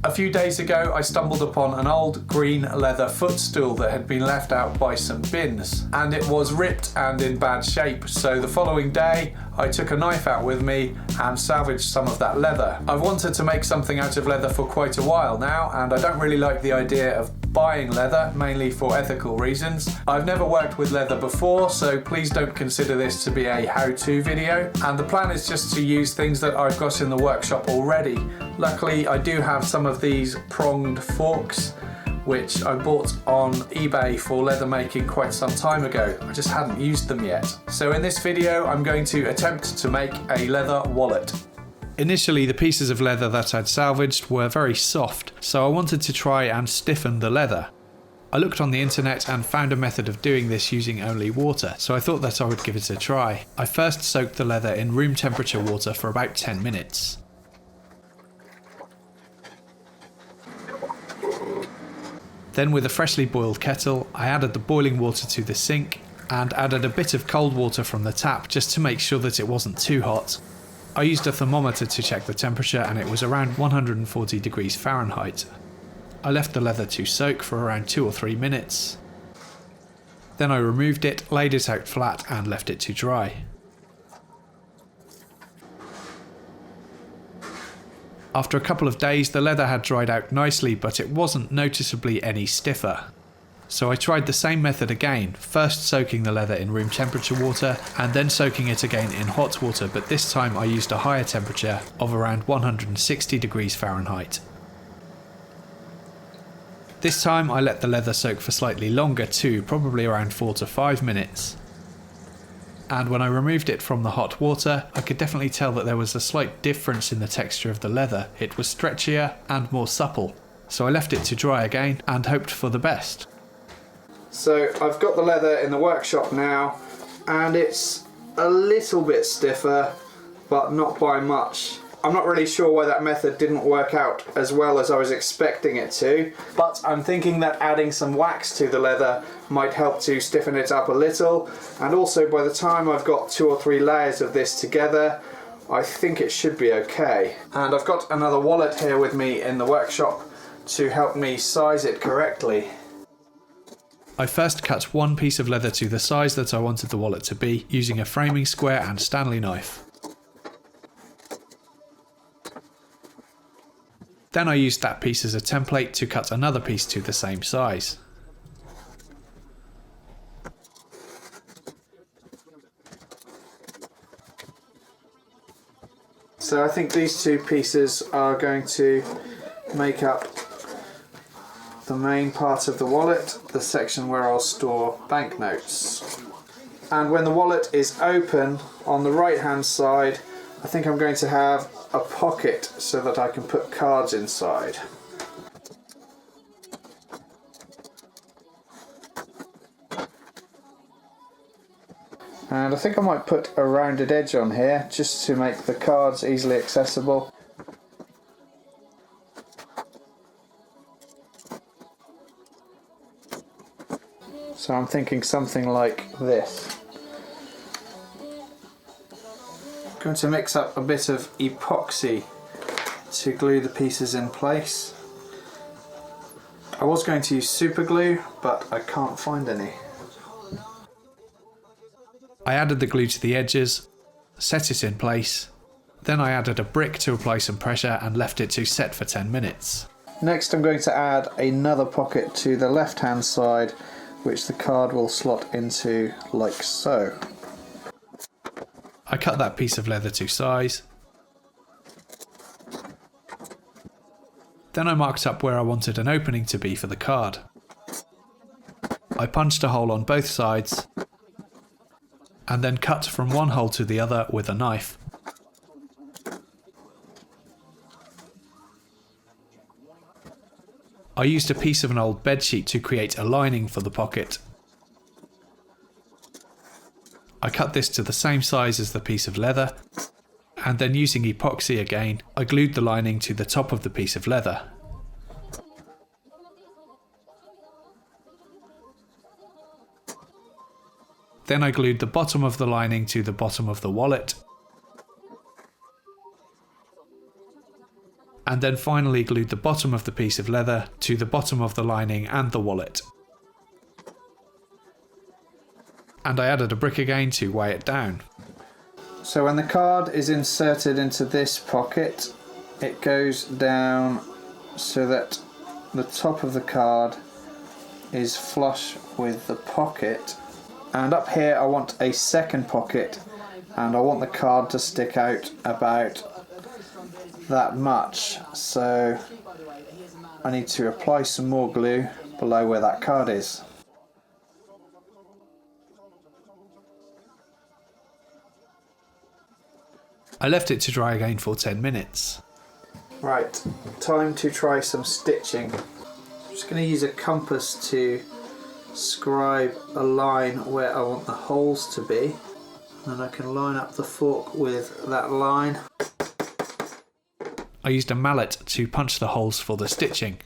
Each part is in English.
A few days ago, I stumbled upon an old green leather footstool that had been left out by some bins, and it was ripped and in bad shape. So the following day, I took a knife out with me and salvaged some of that leather. I've wanted to make something out of leather for quite a while now, and I don't really like the idea of buying leather, mainly for ethical reasons. I've never worked with leather before, so please don't consider this to be a how-to video. And the plan is just to use things that I've got in the workshop already. Luckily, I do have some of these pronged forks, which I bought on eBay for leather making quite some time ago. I just hadn't used them yet. So in this video, I'm going to attempt to make a leather wallet. Initially, the pieces of leather that I'd salvaged were very soft, so I wanted to try and stiffen the leather. I looked on the internet and found a method of doing this using only water, so I thought that I would give it a try. I first soaked the leather in room temperature water for about 10 minutes. Then with a freshly boiled kettle, I added the boiling water to the sink and added a bit of cold water from the tap just to make sure that it wasn't too hot. I used a thermometer to check the temperature and it was around 140 degrees Fahrenheit. I left the leather to soak for around 2 or 3 minutes. Then I removed it, laid it out flat and left it to dry. After a couple of days, the leather had dried out nicely, but it wasn't noticeably any stiffer. So I tried the same method again, first soaking the leather in room temperature water and then soaking it again in hot water, but this time I used a higher temperature of around 160 degrees Fahrenheit. This time I let the leather soak for slightly longer too, probably around 4 to 5 minutes. And when I removed it from the hot water, I could definitely tell that there was a slight difference in the texture of the leather. It was stretchier and more supple. So I left it to dry again and hoped for the best. So I've got the leather in the workshop now, and it's a little bit stiffer, but not by much. I'm not really sure why that method didn't work out as well as I was expecting it to, but I'm thinking that adding some wax to the leather might help to stiffen it up a little, and also by the time I've got 2 or 3 layers of this together, I think it should be okay. And I've got another wallet here with me in the workshop to help me size it correctly. I first cut one piece of leather to the size that I wanted the wallet to be, using a framing square and Stanley knife. Then I used that piece as a template to cut another piece to the same size. So I think these 2 pieces are going to make up the main part of the wallet, the section where I'll store banknotes. And when the wallet is open, on the right hand side, I think I'm going to have a pocket so that I can put cards inside. And I think I might put a rounded edge on here just to make the cards easily accessible. So I'm thinking something like this. I'm going to mix up a bit of epoxy to glue the pieces in place. I was going to use super glue, but I can't find any. I added the glue to the edges, set it in place, then I added a brick to apply some pressure and left it to set for 10 minutes. Next I'm going to add another pocket to the left hand side, which the card will slot into like so. I cut that piece of leather to size. Then I marked up where I wanted an opening to be for the card. I punched a hole on both sides and then cut from one hole to the other with a knife. I used a piece of an old bedsheet to create a lining for the pocket. I cut this to the same size as the piece of leather, and then using epoxy again, I glued the lining to the top of the piece of leather. Then I glued the bottom of the lining to the bottom of the wallet, and then finally glued the bottom of the piece of leather to the bottom of the lining and the wallet. And I added a brick again to weigh it down. So when the card is inserted into this pocket, it goes down so that the top of the card is flush with the pocket, and up here I want a second pocket, and I want the card to stick out about that much, so I need to apply some more glue below where that card is. I left it to dry again for 10 minutes. Right, time to try some stitching. I'm just going to use a compass to scribe a line where I want the holes to be, and I can line up the fork with that line. I used a mallet to punch the holes for the stitching.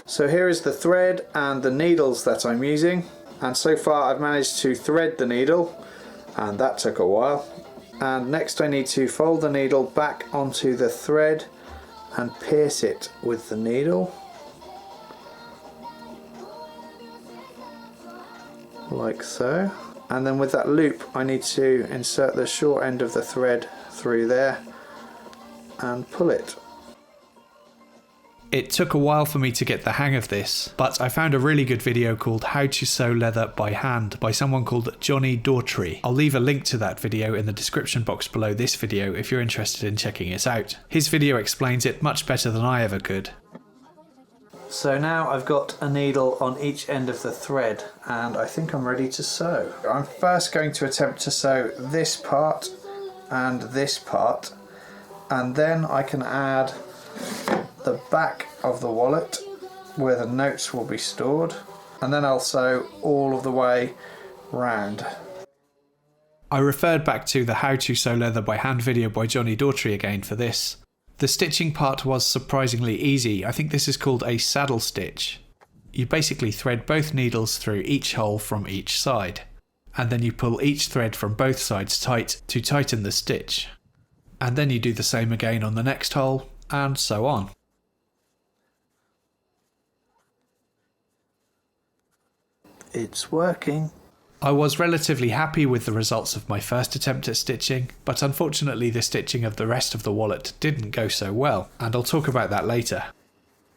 So here is the thread and the needles that I'm using, and so far I've managed to thread the needle, and that took a while. And next I need to fold the needle back onto the thread and pierce it with the needle, like so. And then with that loop I need to insert the short end of the thread through there and pull it. It took a while for me to get the hang of this, but I found a really good video called How to Sew Leather by Hand by someone called Johnny Daughtry. I'll leave a link to that video in the description box below this video if you're interested in checking it out. His video explains it much better than I ever could. So now I've got a needle on each end of the thread, and I think I'm ready to sew. I'm first going to attempt to sew this part and this part, and then I can add the back of the wallet where the notes will be stored, and then I'll sew all of the way round. I referred back to the How to Sew Leather by Hand video by Johnny Daughtry again for this. The stitching part was surprisingly easy. I think this is called a saddle stitch. You basically thread both needles through each hole from each side, and then you pull each thread from both sides tight to tighten the stitch. And then you do the same again on the next hole, and so on. It's working. I was relatively happy with the results of my first attempt at stitching, but unfortunately the stitching of the rest of the wallet didn't go so well, and I'll talk about that later.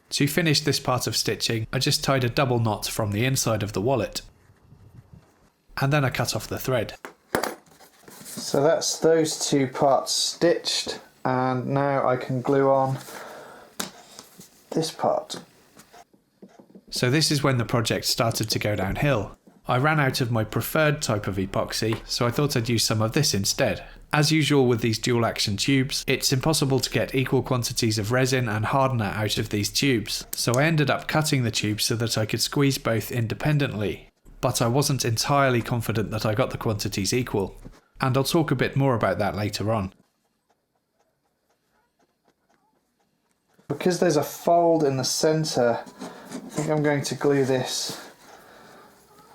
To finish this part of stitching, I just tied a double knot from the inside of the wallet, and then I cut off the thread. So that's those two parts stitched, and now I can glue on this part. So this is when the project started to go downhill. I ran out of my preferred type of epoxy, so I thought I'd use some of this instead. As usual with these dual action tubes, it's impossible to get equal quantities of resin and hardener out of these tubes, so I ended up cutting the tubes so that I could squeeze both independently. But I wasn't entirely confident that I got the quantities equal, and I'll talk a bit more about that later on. Because there's a fold in the centre, I think I'm going to glue this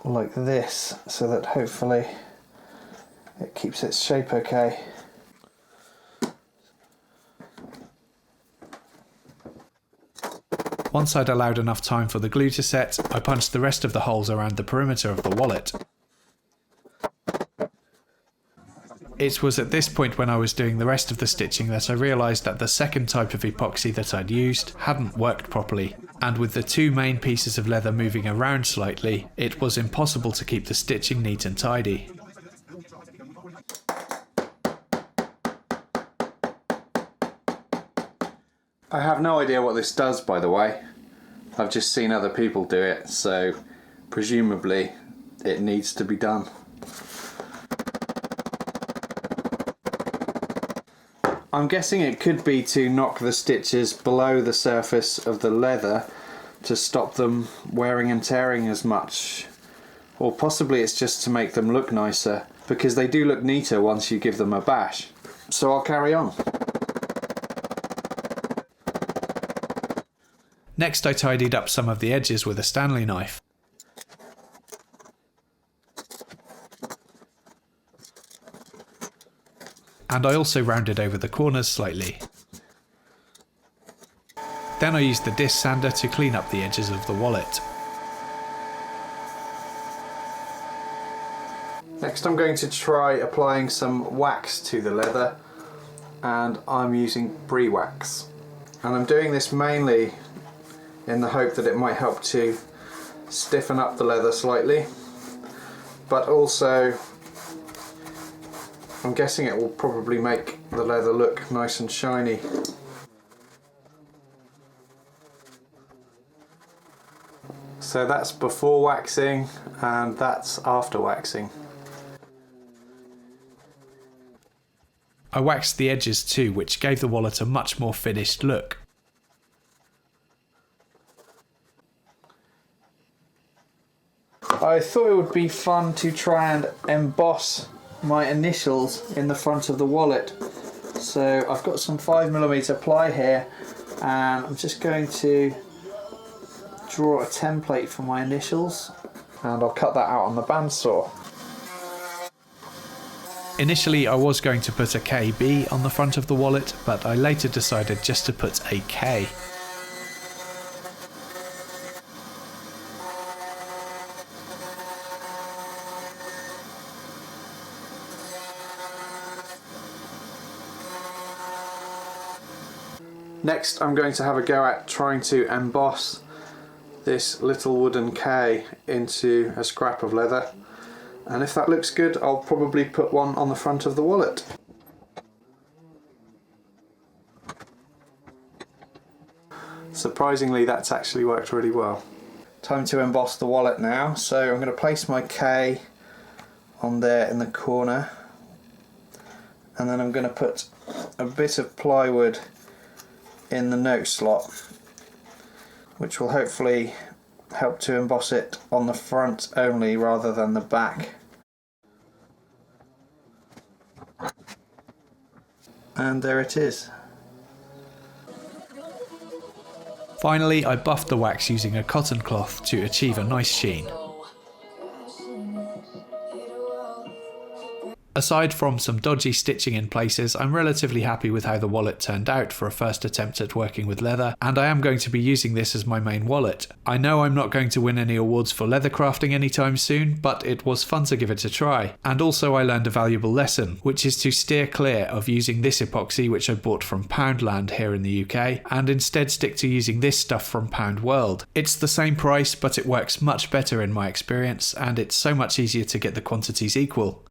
like this so that hopefully it keeps its shape okay. Once I'd allowed enough time for the glue to set, I punched the rest of the holes around the perimeter of the wallet. It was at this point when I was doing the rest of the stitching that I realised that the second type of epoxy that I'd used hadn't worked properly, and with the two main pieces of leather moving around slightly, it was impossible to keep the stitching neat and tidy. I have no idea what this does, by the way. I've just seen other people do it, so presumably it needs to be done. I'm guessing it could be to knock the stitches below the surface of the leather to stop them wearing and tearing as much. Or possibly it's just to make them look nicer. because they do look neater once you give them a bash. So I'll carry on. Next I tidied up some of the edges with a Stanley knife. And I also rounded over the corners slightly. Then I used the disc sander to clean up the edges of the wallet. Next I'm going to try applying some wax to the leather, and I'm using brie wax. And I'm doing this mainly in the hope that it might help to stiffen up the leather slightly, but also I'm guessing it will probably make the leather look nice and shiny. So that's before waxing and that's after waxing. I waxed the edges too, which gave the wallet a much more finished look. I thought it would be fun to try and emboss my initials in the front of the wallet. So I've got some 5mm ply here, and I'm just going to draw a template for my initials, and I'll cut that out on the bandsaw. Initially I was going to put a KB on the front of the wallet, but I later decided just to put a K. Next I'm going to have a go at trying to emboss this little wooden K into a scrap of leather, and if that looks good I'll probably put one on the front of the wallet. Surprisingly, that's actually worked really well. Time to emboss the wallet now, so I'm going to place my K on there in the corner, and then I'm going to put a bit of plywood in the note slot, which will hopefully help to emboss it on the front only rather than the back. And there it is. Finally, I buffed the wax using a cotton cloth to achieve a nice sheen. Aside from some dodgy stitching in places, I'm relatively happy with how the wallet turned out for a first attempt at working with leather, and I am going to be using this as my main wallet. I know I'm not going to win any awards for leather crafting anytime soon, but it was fun to give it a try. And also I learned a valuable lesson, which is to steer clear of using this epoxy which I bought from Poundland here in the UK, and instead stick to using this stuff from Pound World. It's the same price, but it works much better in my experience, and it's so much easier to get the quantities equal.